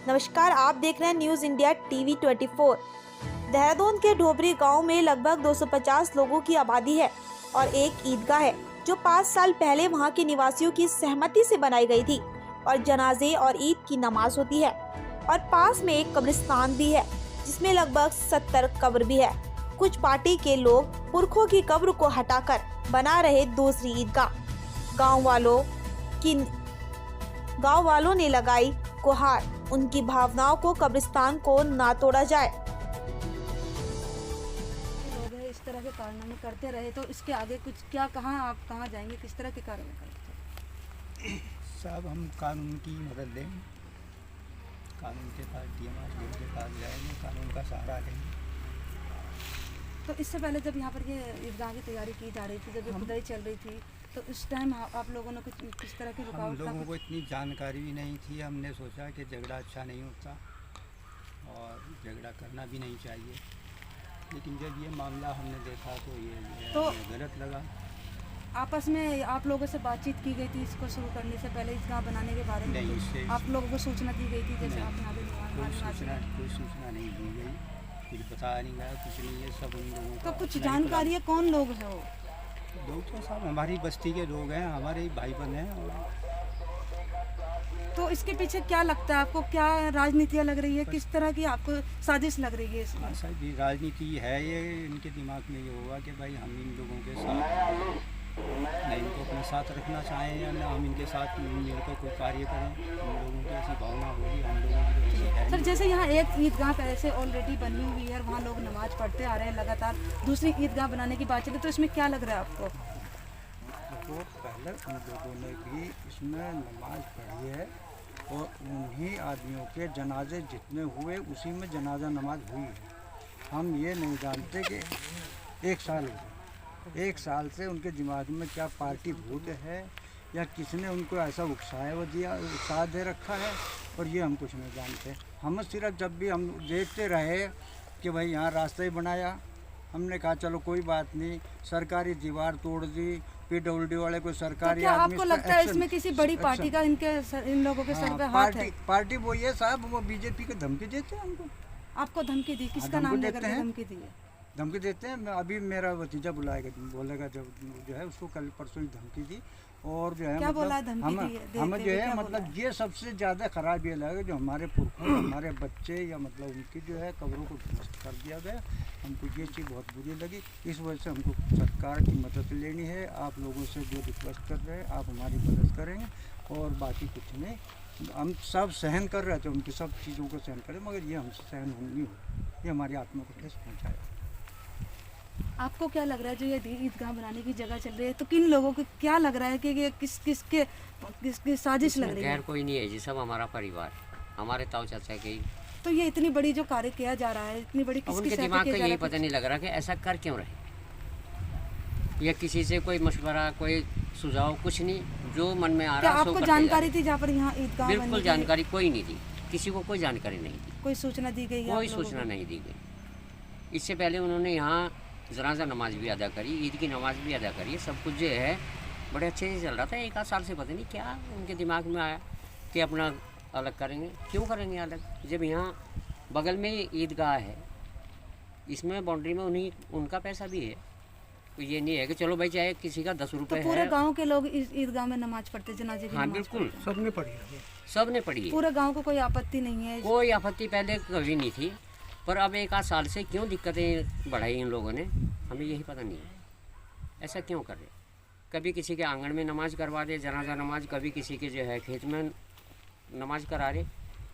नमस्कार, आप देख रहे हैं न्यूज़ इंडिया टीवी 24। देहरादून के ढोबरी गांव में लगभग 250 लोगों की आबादी है और एक ईदगाह है जो 5 साल पहले वहां के निवासियों की सहमति से बनाई गई थी और जनाजे और ईद की नमाज होती है। और पास में एक कब्रिस्तान भी है जिसमें लगभग 70 कब्र भी है। कुछ पार्टी के लोग पुरखों की कब्र को हटाकर बना रहे दूसरी ईदगाह। गाँव वालों ने लगाई गुहार, उनकी भावनाओं को कब्रिस्तान को ना तोड़ा जाए। लोग इस तरह के कारनामे करते रहे तो इसके आगे कुछ क्या, आप कहाँ जाएंगे, किस तरह के कार्रवाई करेंगे? साहब, हम कानून की मदद लेंगे, कानून के पास DMRDO के पास जाएंगे, कानून का सहारा लेंगे। तो इससे पहले जब यहाँ पर ये ईदगाह की तैयारी की जा रही थी, जब ये खुदाई चल रही थी, तो उस टाइम आप लोगों ने कुछ किस तरह की हम रुकावट? लोगों को इतनी जानकारी भी नहीं थी। हमने सोचा कि झगड़ा अच्छा नहीं होता और झगड़ा करना भी नहीं चाहिए, लेकिन जब ये मामला हमने देखा तो ये गलत लगा। आपस में आप लोगों से बातचीत की गई थी इसको शुरू करने से पहले, ईदगाह बनाने के बारे में? नहीं, इससे आप लोगों को सूचना दी गई थी? जैसे आप यहाँ कोई सूचना नहीं दी गई, कुछ बताया नहीं गया, कुछ नहीं। ये सब उन लोगों तो का कुछ जानकारी है कौन लोग है वो? लोग तो साहब हमारी बस्ती के लोग हैं, हमारे ही भाई बहन हैं। और तो इसके पीछे क्या लगता है आपको, क्या राजनीतियाँ लग रही है, किस तरह की आपको साजिश लग रही है इसमें? शायद ये राजनीति है, ये इनके दिमाग में ये होगा कि भाई हम इन लोगों के साथ न इनको अपने साथ रखना चाहें या ना हम इनके साथ मिलकर कोई कार्य करें। हम लोगों की ऐसी भावना होगी, हम लोगों की ऐसी है। सर, जैसे यहाँ एक ईदगाह पहले ऑलरेडी बनी हुई है, वहाँ लोग नमाज पढ़ते आ रहे हैं लगातार, दूसरी ईदगाह बनाने की बात चली, तो इसमें क्या लग रहा है आपको? तो पहले उन लोगों ने भी इसमें नमाज पढ़ी है और उन्हीं आदमियों के जनाजे जितने हुए उसी में जनाजा नमाज हुई है। हम ये नहीं जानते कि एक साल हो गया, एक साल से उनके दिमाग में क्या पार्टी भूत है या किसने उनको ऐसा उत्साह दे रखा है, और ये हम कुछ नहीं जानते। हम सिर्फ जब भी हम देखते रहे कि भाई यहाँ रास्ता ही बनाया, हमने कहा चलो कोई बात नहीं, सरकारी दीवार तोड़ दी, PWD वाले कोई सरकारी तो क्या आदमी आपको लगता है इसमें किसी बड़ी पार्टी का इन लोगों के सर पे हाथ है? पार्टी वो ये साहब, वो BJP को धमकी देते हैं हमको। आपको धमकी दी? किसका नाम लेकर के धमकी दी है? धमकी देते हैं। अभी मेरा भतीजा बुलाएगा, बोलेगा जब जो है उसको, कल परसों ही धमकी दी। और जो है क्या बोला मतलब धमकी हमें जो है मतलब ये सबसे ज़्यादा ख़राब ये लगा जो हमारे पुरखों हमारे बच्चे या मतलब उनकी जो है कब्रों को ध्वस्त कर दिया गया। हमको ये चीज़ बहुत बुरी लगी। इस वजह से हमको सरकार की मदद लेनी है। आप लोगों से जो रिक्वेस्ट कर रहे हैं, आप हमारी मदद करेंगे और बाकी कुछ नहीं। हम सब सहन कर रहे थे, उनकी सब चीज़ों को सहन करें, मगर ये हमसे सहन नहीं हो, ये हमारी आत्मा को ठेस पहुँचाया। आपको क्या लग रहा है जो ये ईदगाह बनाने की जगह चल रही है, तो किन लोगों को क्या लग रहा है कि ये किसकी साजिश लग रही है? गैर कोई नहीं है जी, सब हमारा परिवार, हमारे ताऊ चाचा के। तो ये इतनी बड़ी जो कार्य किया जा रहा है, इतनी बड़ी उनके दिमाग का यही पता नहीं लग रहा कि ऐसा कर क्यों रहे, या किसी से कोई मशवरा, कोई सुझाव, कुछ नहीं, जो मन में आ रहा है। आपको जानकारी थी जहाँ पर यहाँ ईदगाह? बिल्कुल जानकारी कोई नहीं थी, किसी को कोई जानकारी नहीं थी, कोई सूचना दी गई? कोई सूचना नहीं दी गई। इससे पहले उन्होंने यहाँ जनाजा नमाज भी अदा करी, ईद की नमाज भी अदा करी, सब कुछ जो है बड़े अच्छे से चल रहा था। एक आध साल से पता नहीं क्या उनके दिमाग में आया कि अपना अलग करेंगे। क्यों करेंगे अलग, जब यहाँ बगल में ईदगाह है, इसमें बाउंड्री में उनका पैसा भी है। तो ये नहीं है कि चलो भाई चाहे किसी का 10 रुपये तो पूरे गांव के लोग इस ईदगाह में नमाज पढ़ते, जनाजे की? हाँ बिल्कुल, सबने पढ़ी है, सबने पढ़ी है। पूरे गांव को कोई आपत्ति नहीं है? कोई आपत्ति पहले कभी नहीं थी, पर अब एक आध साल से क्यों दिक्कतें बढ़ाई इन लोगों ने, हमें यही पता नहीं है। ऐसा क्यों कर रहे? कभी किसी के आंगन में नमाज करवा दे, जनाजा नमाज, कभी किसी के जो है खेत में नमाज करा रहे,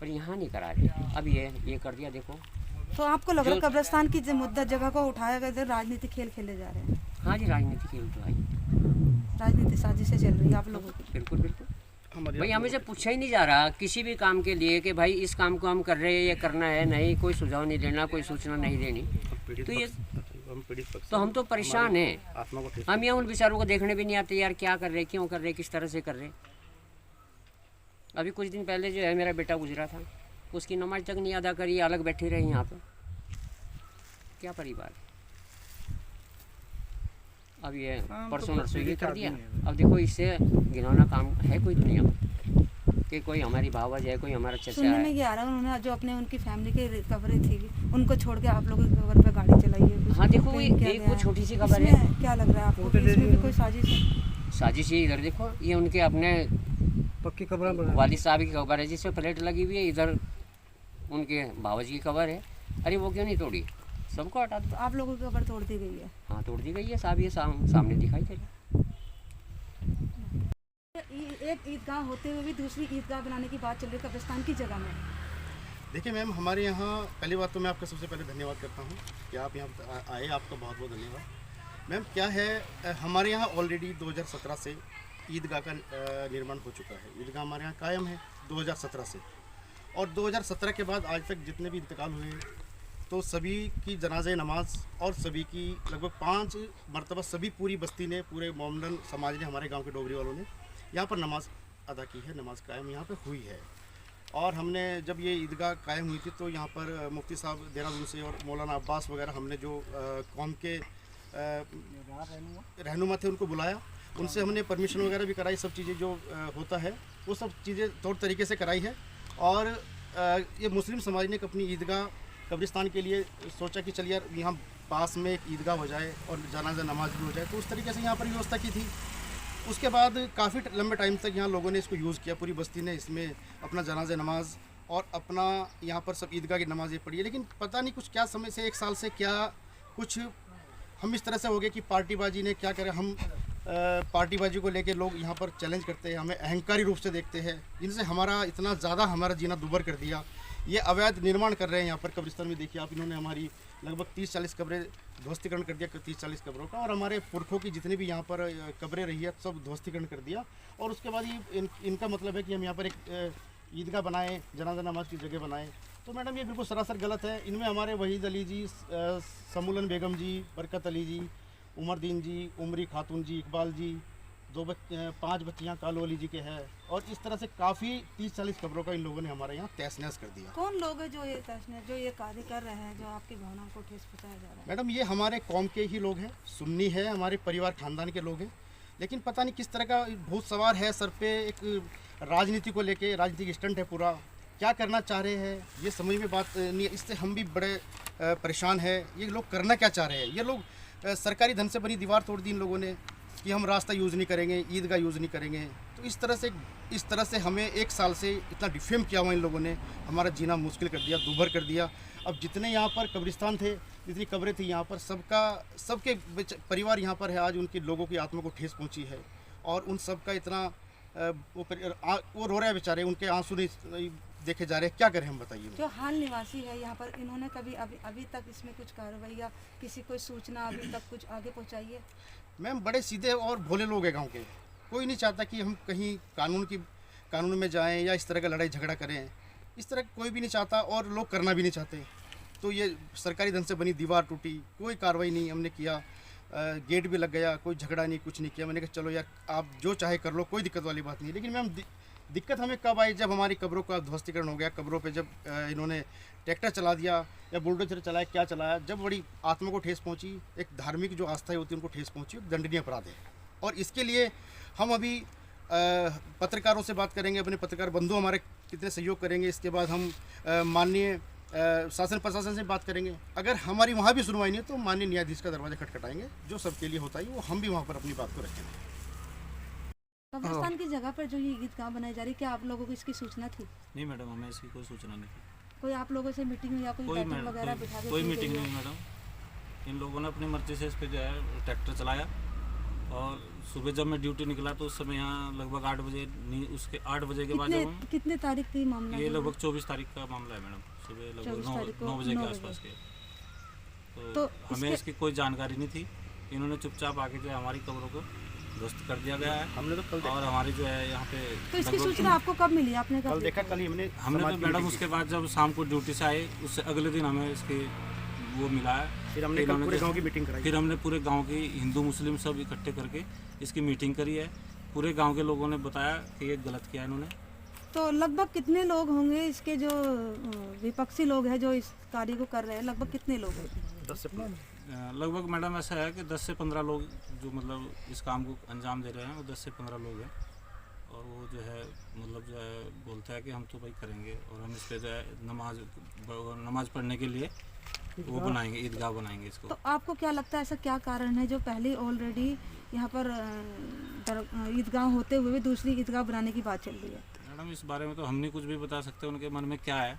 पर यहाँ नहीं करा रहे। अब ये कर दिया, देखो। तो आपको लग रहा है कब्रिस्तान की मुद्दा जगह को उठाया गया, जो राजनीतिक खेल खेले जा रहे हैं? हाँ जी, राजनीति खेल तो आई, राजनीतिक साजिशें चल रही है आप लोगों की? बिल्कुल बिल्कुल। भाई हमें से पूछा ही नहीं जा रहा किसी भी काम के लिए कि भाई इस काम को हम कर रहे हैं, ये करना है, नहीं कोई सुझाव नहीं देना, कोई सूचना नहीं देनी। तो ये तो हम तो परेशान हैं। हम यहाँ उन बेचारों को देखने भी नहीं आते यार, क्या कर रहे, क्यों कर रहे, किस तरह से कर रहे। अभी कुछ दिन पहले जो है मेरा बेटा गुजरा था, उसकी नमाज तक नहीं अदा करी, अलग बैठे रहे यहाँ पर। क्या परिवार। अब ये परसों नरसों कर दिया। अब देखो, इससे घिनौना काम है कोई दुनिया में? कि कोई हमारी भावज है, कोई हमारा चचा सुनने में है। ये आ रहा है उन्होंने जो अपने उनकी फैमिली के कब्रें थी उनको छोड़ के आप लोगों के कब्र पे गाड़ी चलाई है कुछ हाँ देखो, प्लान किया एक गया वो है। छोटी सी खबर है। इसमें क्या लग रहा है आपको कि इसमें भी कोई साजिश है? साजिश ये इधर देखो, ये उनके अपने पक्की कब्र वालिद साहब की खबर है जिसमें प्लेट लगी हुई है, इधर उनके भावज की खबर है। अरे वो क्यों नहीं तोड़ी, सबको हटा दो। तो आप लोगों की कब्र तोड़ दी गई है। हाँ तोड़ दी गई है साहब, ये सामने दिखाई दे रहा है। एक ईदगाह होते हुए भी दूसरी ईदगाह बनाने की बात चल रही है कब्रिस्तान की जगह में। देखिए मैम, हमारे यहाँ पहली बात तो मैं आपका सबसे पहले धन्यवाद करता हूँ कि आप यहाँ आए, आपका बहुत बहुत धन्यवाद। मैम क्या है, हमारे यहाँ ऑलरेडी 2017 से ईदगाह का निर्माण हो चुका है। ईदगाह हमारे यहाँ कायम है 2017 से, और 2017 के बाद आज तक जितने भी इंतकाल हुए तो सभी की जनाजे नमाज और सभी की लगभग 5 मरतबा सभी पूरी बस्ती ने, पूरे मोमडन समाज ने, हमारे गांव के डोगरी वालों ने यहाँ पर नमाज अदा की है, नमाज कायम यहाँ पर हुई है। और हमने जब ये ईदगाह कायम हुई थी तो यहाँ पर मुफ्ती साहब देहरादून से और मौलाना अब्बास वगैरह हमने जो कौम के रहनुमा थे उनको बुलाया, उनसे हमने परमिशन वगैरह भी कराई, सब चीज़ें जो होता है वो सब चीज़ें तौर तरीके से कराई है। और ये मुस्लिम समाज ने अपनी ईदगाह कब्रिस्तान के लिए सोचा कि चलिए यार यहाँ पास में एक ईदगाह हो जाए और जनाजा नमाज भी हो जाए, तो उस तरीके से यहाँ पर व्यवस्था की थी। उसके बाद काफ़ी लंबे टाइम तक यहाँ लोगों ने इसको यूज़ किया, पूरी बस्ती ने इसमें अपना जनाजा नमाज और अपना यहाँ पर सब ईदगाह की नमाज़ें पढ़ी है। लेकिन पता नहीं कुछ क्या समय से, एक साल से क्या कुछ हम इस तरह से हो गए कि पार्टीबाजी ने क्या करें, हम पार्टीबाजी को लेके लोग यहाँ पर चैलेंज करते हैं, हमें अहंकारी रूप से देखते हैं, जिनसे हमारा इतना ज़्यादा हमारा जीना दुभर कर दिया। ये अवैध निर्माण कर रहे हैं यहाँ पर कब्रिस्तान में। देखिए आप, इन्होंने हमारी लगभग 30-40 कब्रें ध्वस्तीकरण कर दिया, 30-40 कब्रों का, और हमारे पुरखों की जितनी भी यहाँ पर कब्रें रही है सब ध्वस्तीकरण कर दिया। और उसके बाद ये इनका मतलब है कि हम यहाँ पर एक ईदगाह बनाएं, जनाजा नमाज की जगह बनाएं। तो मैडम ये बिल्कुल सरासर गलत है। इनमें हमारे वहीद अली जी, समूलन बेगम जी, बरकत अली जी, उमरदीन जी, उमरी खातून जी, इकबाल जी, 5 बच्चियाँ कालू अली जी के हैं, और इस तरह से काफ़ी 30-40 कब्रों का इन लोगों ने हमारे यहाँ तहस नहस कर दिया। कौन लोग हैं जो ये कार्य कर रहे हैं, जो आपकी भावनाओं को ठेस पहुंचाया जा रहा है? मैडम ये हमारे कौम के ही लोग हैं, सुन्नी है, हमारे परिवार खानदान के लोग हैं, लेकिन पता नहीं किस तरह का भूत सवार है सर पे, एक राजनीति को लेके राजनीतिक स्टंट है पूरा। क्या करना चाह रहे हैं ये समझ में बात नहीं है, इससे हम भी बड़े परेशान हैं। ये लोग करना क्या चाह रहे हैं? ये लोग सरकारी धन से बनी दीवार तोड़ दी इन लोगों ने कि हम रास्ता यूज़ नहीं करेंगे, ईदगाह यूज़ नहीं करेंगे। तो इस तरह से हमें 1 साल से इतना डिफेम किया हुआ इन लोगों ने, हमारा जीना मुश्किल कर दिया, दुभर कर दिया। अब जितने यहाँ पर कब्रिस्तान थे, जितनी कब्रें थी यहाँ पर, सबके परिवार यहाँ पर है, आज उनके लोगों की आत्मा को ठेस पहुँची है, और उन सब का इतना वो रो रहे हैं बेचारे, उनके आंसू नहीं देखे जा रहे हैं। क्या करें हम, बताइए। जो हाल निवासी है यहाँ पर, इन्होंने कभी अभी तक इसमें कुछ कार्रवाई या किसी कोई सूचना अभी तक कुछ आगे पहुँचाई है? मैम बड़े सीधे और भोले लोग हैं गांव के, कोई नहीं चाहता कि हम कहीं कानून में जाएं या इस तरह का लड़ाई झगड़ा करें, इस तरह कोई भी नहीं चाहता, और लोग करना भी नहीं चाहते। तो ये सरकारी धन से बनी दीवार टूटी, कोई कार्रवाई नहीं हमने किया, गेट भी लग गया, कोई झगड़ा नहीं, कुछ नहीं किया। मैंने कहा चलो यार आप जो चाहे कर लो, कोई दिक्कत वाली बात नहीं। लेकिन मैम दिक्कत हमें कब आई, जब हमारी कब्रों का ध्वस्तीकरण हो गया, कब्रों पे जब इन्होंने ट्रैक्टर चला दिया या बुलडोजर चलाया, क्या चलाया, जब बड़ी आत्मा को ठेस पहुंची, एक धार्मिक जो आस्था होती है उनको ठेस पहुंची, दंडनीय अपराध है। और इसके लिए हम अभी पत्रकारों से बात करेंगे, अपने पत्रकार बंधु हमारे कितने सहयोग करेंगे। इसके बाद हम माननीय शासन प्रशासन से बात करेंगे। अगर हमारी वहाँ भी सुनवाई नहीं है तो माननीय न्यायाधीश का दरवाजा खटखटाएंगे, जो सबके लिए होता है वो हम भी वहाँ पर अपनी बात को रखेंगे। कब्रिस्तान की जगह पर जो ये ईदगाह बनाई जा रही है, क्या आप लोगों को इसकी सूचना थी? नहीं मैडम, हमें इसकी कोई सूचना नहीं थी। कोई आप लोगों से मीटिंग या कोई बैठक वगैरह बिठा के कोई की मीटिंग गई है? नहीं मैडम। इन लोगों ने अपनी मर्जी से इस पर जो है ट्रैक्टर चलाया, और सुबह जब मैं ड्यूटी निकला तो उस समय यहाँ लगभग 8 बजे, नहीं उसके 8 बजे के बाद जब हम, कितने तारीख की मामला ये है? लगभग 24 तारीख का मामला है मैडम, सुबह लगभग 9 बजे के आसपास के। तो हमें इसकी कोई जानकारी नहीं थी। इन्होंने चुपचाप आके जो है हमारी कब्रों को ध्वस्त कर दिया गया है। हमने तो कल और हमारी जो है यहाँ पे तो इसकी सूचना आपको कब मिली? आपने कब देखा? कल ही हमने तो मैडम उसके बाद जब शाम को ड्यूटी से आए उससे अगले दिन हमें इसकी वो मिला है। फिर हमने कल पूरे गांव की मीटिंग कराई। फिर हमने पूरे गांव की हिंदू मुस्लिम सब इकट्ठे करके इसकी मीटिंग करी है। पूरे गांव के लोगों ने बताया कि ये गलत किया इन्होंने। तो लगभग कितने लोग होंगे इसके जो विपक्षी लोग हैं जो इस कार्य को कर रहे हैं? लगभग कितने लोग हैं? 10 से 15। लगभग मैडम ऐसा है कि 10 से 15 लोग जो मतलब इस काम को अंजाम दे रहे हैं, वो 10 से 15 लोग हैं। और वो जो है मतलब जो है बोलता है कि हम तो भाई करेंगे और हम इस पर जो है नमाज पढ़ने के लिए वो बनाएंगे, ईदगाह बनाएंगे इसको। तो आपको क्या लगता है ऐसा क्या कारण है जो पहले ऑलरेडी यहाँ पर ईदगाह होते हुए भी दूसरी ईदगाह बनाने की बात चल रही है? मैडम इस बारे में तो हम नहीं कुछ भी बता सकते, उनके मन में क्या है,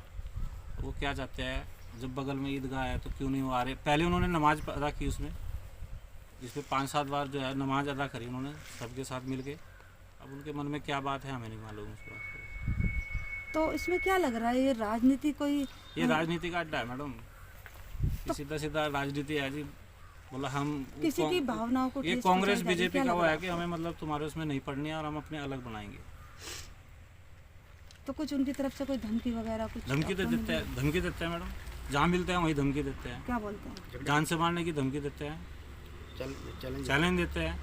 वो क्या चाहते हैं। जब बगल में ईदगाह है तो क्यों नहीं वो आ रहे? पहले उन्होंने नमाज अदा की उसमें, जिसमें 5-7 बार जो है नमाज अदा करी उन्होंने सबके साथ मिल के। अब उनके मन में क्या बात है हमें नहीं मालूम उस बात को। तो इसमें क्या लग रहा है ये राजनीति कोई? ये राजनीति का अड्डा है मैडम, सीधा सीधा राजनीति है जी। बोला हम किसी की भावनाओं को ये ठेस कांग्रेस पहुंचाई जा रही है, बीजेपी क्या का लग वो रहा है कि हमें मतलब तुम्हारे उसमें नहीं पढ़नी है और हम अपने अलग बनाएंगे। तो कुछ उनकी तरफ से कोई धमकी वगैरह कुछ धमकी तो आपको देते नहीं हैं, धमकी देते हैं मैडम, जहाँ मिलते हैं वहीं धमकी देते हैं। क्या बोलते हैं? जान से मारने की धमकी देते हैं, चैलेंज देते हैं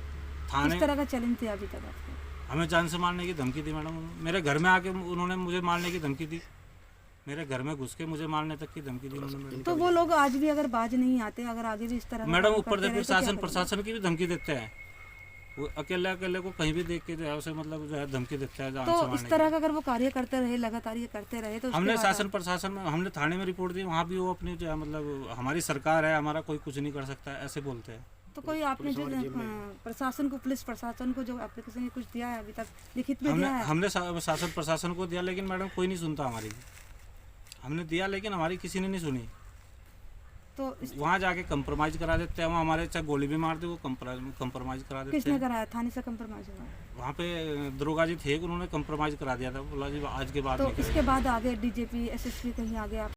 थाने। किस तरह का चैलेंज थे अभी तक आपको? हमें जान से मारने की धमकी दी मैडम, मेरे घर में आके उन्होंने मुझे मारने की धमकी दी, मेरे घर में घुस के मुझे मारने तक की धमकी दी उन्होंने। तो वो लोग आज भी अगर बाज नहीं आते, अगर आगे भी इस तरह का मैडम काम ऊपर करते से रहे तो क्या प्रशासन करेंगे? प्रशासन की भी धमकी देते हैं। वो अकेले को कहीं भी देख के जो है उसे मतलब जो है धमकी देता है जान से तो मारने इस तरह का अगर वो कार्य करते रहे, लगातार ये करते रहे तो उसके हमने बाद शासन प्रशासन में हमने थाने में रिपोर्ट दी, वहाँ भी वो अपनी जो है मतलब हमारी सरकार है, हमारा कोई कुछ नहीं कर सकता है ऐसे बोलते हैं। तो कोई आपने जो प्रशासन को, पुलिस प्रशासन को जो एप्लीकेशन कुछ दिया है अभी तक लिखित में दिया है? हमने शासन प्रशासन को दिया लेकिन मैडम कोई नहीं सुनता हमारी। हमने दिया लेकिन हमारी किसी ने नहीं सुनी। तो वहाँ जाके कंप्रोमाइज करा देते हैं, वहाँ हमारे चाहे गोली भी मार दे वो कंप्रोमाइज करा देते किसने हैं। कराया? थाने से कंप्रोमाइज हुआ? वहाँ पे दरोगा जी थे, उन्होंने कंप्रोमाइज करा दिया था, बोला जी आज के बाद तो नहीं करेंगे। इसके बाद आगे डीजीपी एसएसपी कहीं आगे आप